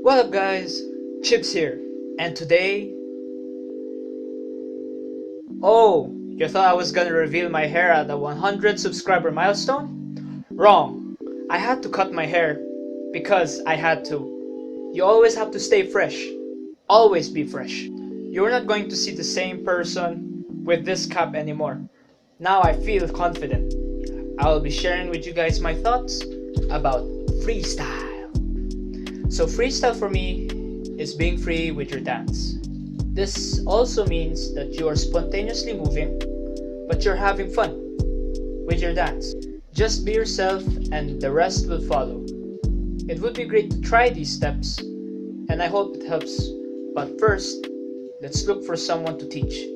What up guys, Chibs here, and today... Oh, you thought I was gonna reveal my hair at the 100 subscriber milestone? Wrong. I had to cut my hair because I had to. You always have to stay fresh. Always be fresh. You're not going to see the same person with this cap anymore. Now I feel confident. I will be sharing with you guys my thoughts about freestyle. So freestyle for me is being free with your dance. This also means that you are spontaneously moving, but you're having fun with your dance. Just be yourself and the rest will follow. It would be great to try these steps, and I hope it helps. But first, let's look for someone to teach.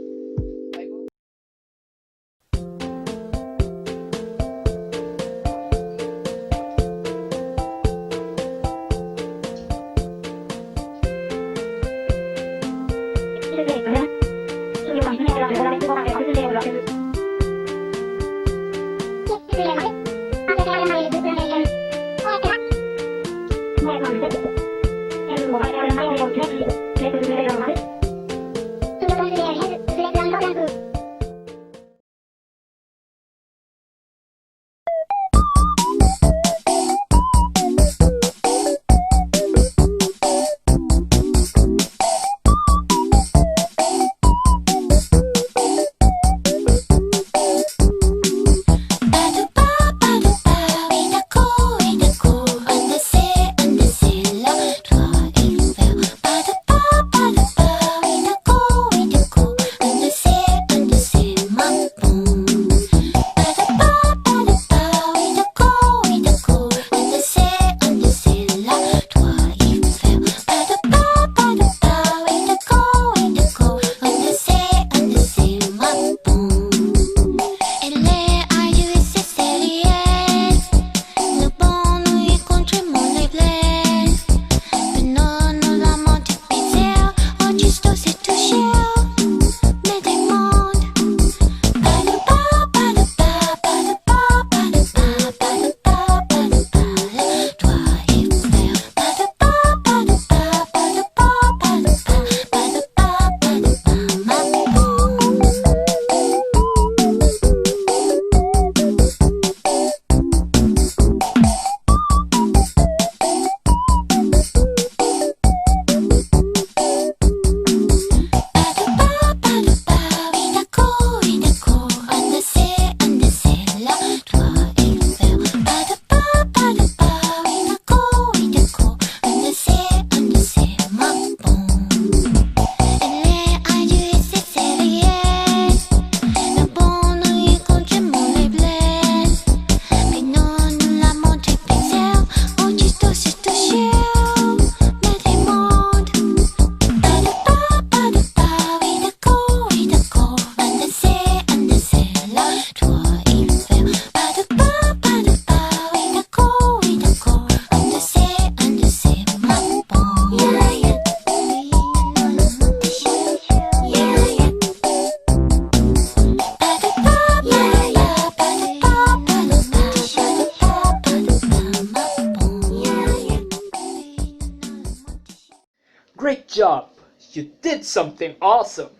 Great job! You did something awesome!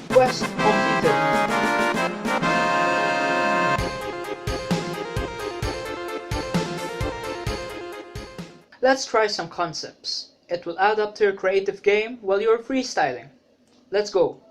Quest completed! Let's try some concepts. It will add up to your creative game while you're freestyling. Let's go!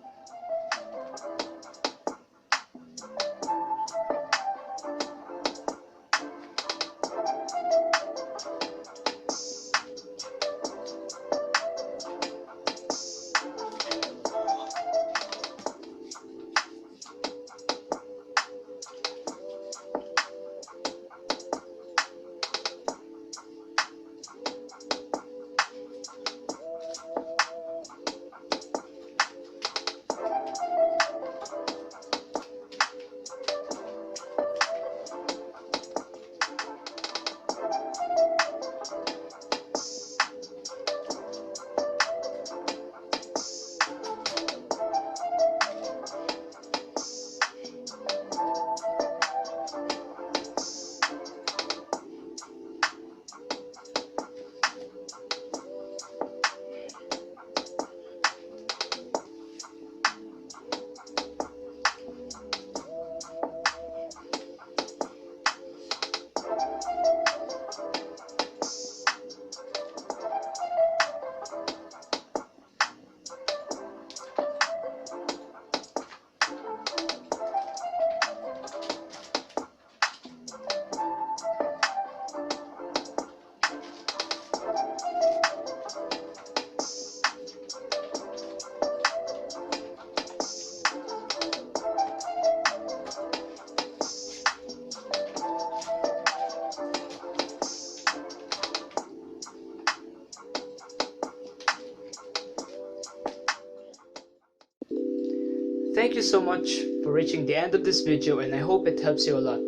Thank you so much for reaching the end of this video, and I hope it helps you a lot.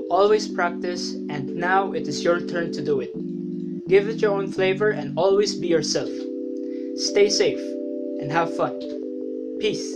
Always practice, and now it is your turn to do it. Give it your own flavor and always be yourself. Stay safe and have fun. Peace.